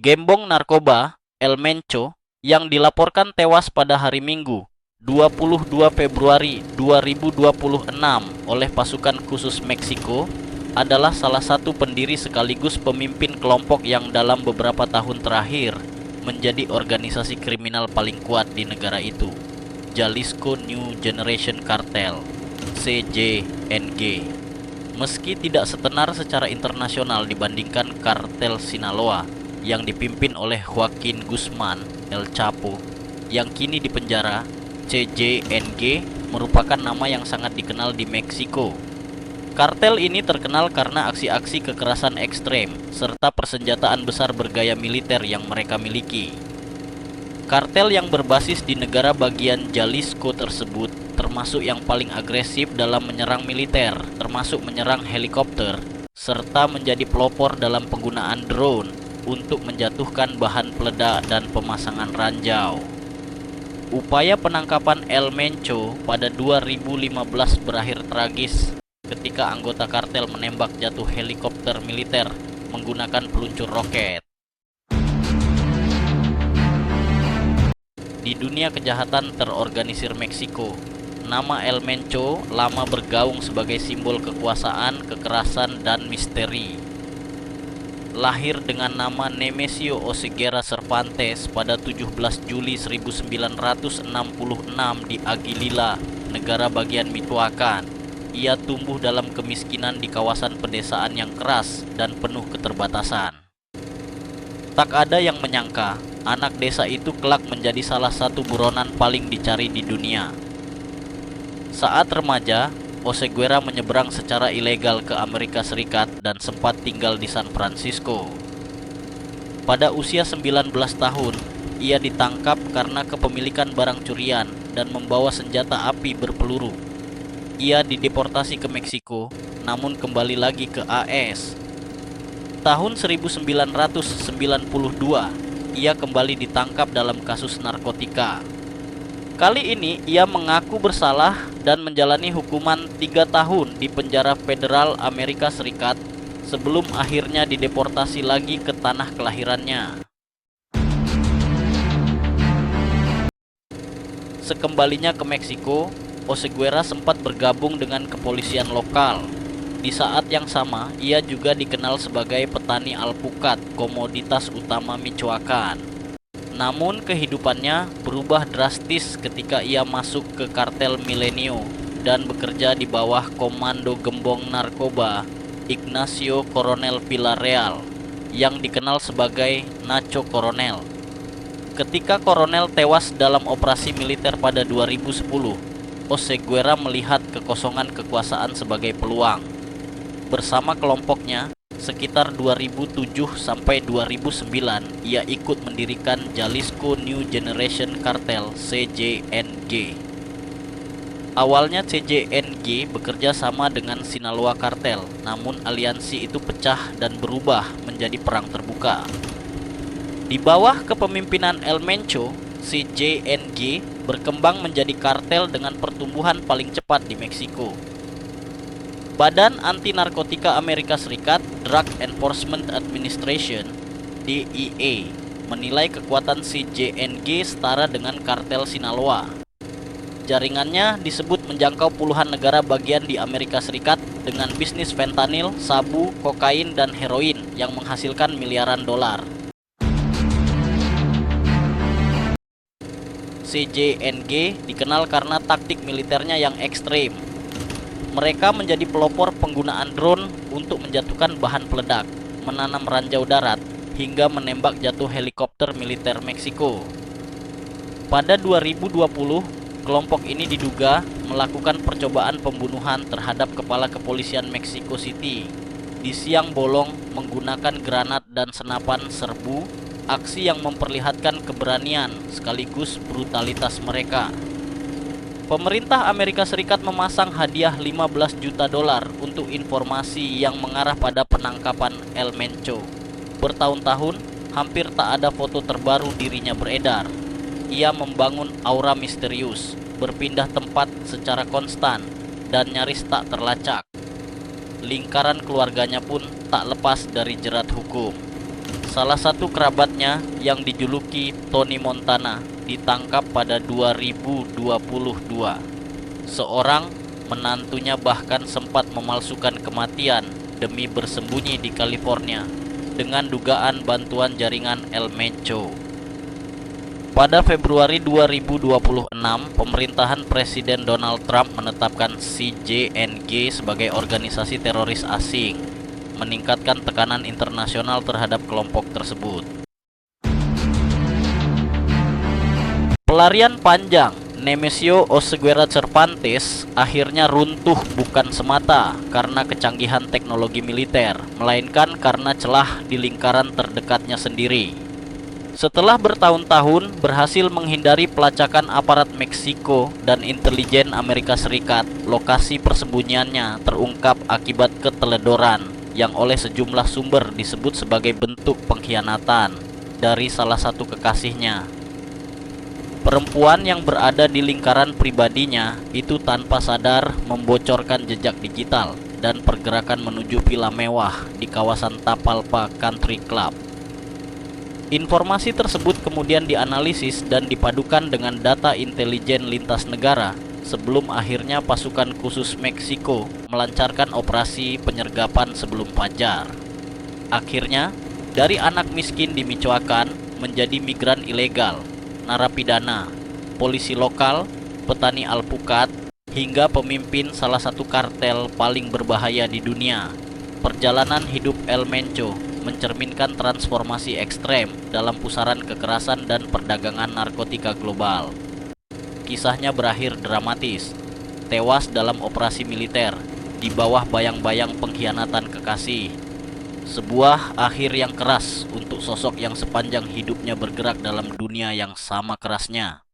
gembong narkoba El Mencho yang dilaporkan tewas pada hari Minggu 22 Februari 2026 oleh pasukan khusus Meksiko adalah salah satu pendiri sekaligus pemimpin kelompok yang dalam beberapa tahun terakhir menjadi organisasi kriminal paling kuat di negara itu, Jalisco New Generation Cartel (CJNG). Meski tidak setenar secara internasional dibandingkan kartel Sinaloa yang dipimpin oleh Joaquin Guzman El Chapo yang kini dipenjara, CJNG merupakan nama yang sangat dikenal di Meksiko. Kartel ini terkenal karena aksi-aksi kekerasan ekstrem serta persenjataan besar bergaya militer yang mereka miliki. Kartel yang berbasis di negara bagian Jalisco tersebut termasuk yang paling agresif dalam menyerang militer, termasuk menyerang helikopter, serta menjadi pelopor dalam penggunaan drone untuk menjatuhkan bahan peledak dan pemasangan ranjau. Upaya penangkapan El Mencho pada 2015 berakhir tragis ketika anggota kartel menembak jatuh helikopter militer menggunakan peluncur roket. Di dunia kejahatan terorganisir Meksiko, nama El Mencho lama bergaung sebagai simbol kekuasaan, kekerasan, dan misteri. Lahir dengan nama Nemesio Oseguera Cervantes pada 17 Juli 1966 di Aguililla, negara bagian Michoacán. Ia tumbuh dalam kemiskinan di kawasan pedesaan yang keras dan penuh keterbatasan. Tak ada yang menyangka anak desa itu kelak menjadi salah satu buronan paling dicari di dunia. Saat remaja, Oseguera menyeberang secara ilegal ke Amerika Serikat dan sempat tinggal di San Francisco. Pada usia 19 tahun, ia ditangkap karena kepemilikan barang curian dan membawa senjata api berpeluru. Ia dideportasi ke Meksiko, namun kembali lagi ke AS. Tahun 1992, ia kembali ditangkap dalam kasus narkotika. Kali ini ia mengaku bersalah dan menjalani hukuman 3 tahun di penjara federal Amerika Serikat sebelum akhirnya dideportasi lagi ke tanah kelahirannya. Sekembalinya ke Meksiko, Oseguera sempat bergabung dengan kepolisian lokal. Di saat yang sama, ia juga dikenal sebagai petani alpukat, komoditas utama Michoacán. Namun kehidupannya berubah drastis ketika ia masuk ke kartel Milenio dan bekerja di bawah komando gembong narkoba Ignacio Coronel Villarreal yang dikenal sebagai Nacho Coronel. Ketika Coronel tewas dalam operasi militer pada 2010, Oseguera melihat kekosongan kekuasaan sebagai peluang. Bersama kelompoknya, sekitar 2007 sampai 2009, ia ikut mendirikan Jalisco New Generation Cartel (CJNG). Awalnya CJNG bekerja sama dengan Sinaloa Cartel, namun aliansi itu pecah dan berubah menjadi perang terbuka. Di bawah kepemimpinan El Mencho, CJNG berkembang menjadi kartel dengan pertumbuhan paling cepat di Meksiko. Badan Anti Narkotika Amerika Serikat, Drug Enforcement Administration (DEA), menilai kekuatan CJNG setara dengan kartel Sinaloa. Jaringannya disebut menjangkau puluhan negara bagian di Amerika Serikat dengan bisnis fentanil, sabu, kokain, dan heroin yang menghasilkan miliaran dolar. CJNG dikenal karena taktik militernya yang ekstrim. Mereka menjadi pelopor penggunaan drone untuk menjatuhkan bahan peledak, menanam ranjau darat, hingga menembak jatuh helikopter militer Meksiko. Pada 2020, kelompok ini diduga melakukan percobaan pembunuhan terhadap kepala kepolisian Mexico City di siang bolong menggunakan granat dan senapan serbu, aksi yang memperlihatkan keberanian sekaligus brutalitas mereka. Pemerintah Amerika Serikat memasang hadiah 15 juta dolar untuk informasi yang mengarah pada penangkapan El Mencho. Bertahun-tahun, hampir tak ada foto terbaru dirinya beredar. Ia membangun aura misterius, berpindah tempat secara konstan, dan nyaris tak terlacak. Lingkaran keluarganya pun tak lepas dari jerat hukum. Salah satu kerabatnya yang dijuluki Tony Montana ditangkap pada 2022. Seorang menantunya bahkan sempat memalsukan kematian demi bersembunyi di California dengan dugaan bantuan jaringan El Mencho. Pada Februari 2026, pemerintahan Presiden Donald Trump menetapkan CJNG sebagai organisasi teroris asing, meningkatkan tekanan internasional terhadap kelompok tersebut. Pelarian panjang Nemesio Oseguera Cervantes akhirnya runtuh bukan semata karena kecanggihan teknologi militer, melainkan karena celah di lingkaran terdekatnya sendiri. Setelah bertahun-tahun berhasil menghindari pelacakan aparat Meksiko dan intelijen Amerika Serikat, lokasi persembunyiannya terungkap akibat keteledoran yang oleh sejumlah sumber disebut sebagai bentuk pengkhianatan dari salah satu kekasihnya. Perempuan yang berada di lingkaran pribadinya itu tanpa sadar membocorkan jejak digital dan pergerakan menuju villa mewah di kawasan Tapalpa Country Club. Informasi tersebut kemudian dianalisis dan dipadukan dengan data intelijen lintas negara sebelum akhirnya pasukan khusus Meksiko melancarkan operasi penyergapan sebelum fajar. Akhirnya, dari anak miskin di Michoacan menjadi migran ilegal, narapidana, polisi lokal, petani alpukat, hingga pemimpin salah satu kartel paling berbahaya di dunia. Perjalanan hidup El Mencho mencerminkan transformasi ekstrem dalam pusaran kekerasan dan perdagangan narkotika global. Kisahnya berakhir dramatis, tewas dalam operasi militer di bawah bayang-bayang pengkhianatan kekasih. Sebuah akhir yang keras untuk sosok yang sepanjang hidupnya bergerak dalam dunia yang sama kerasnya.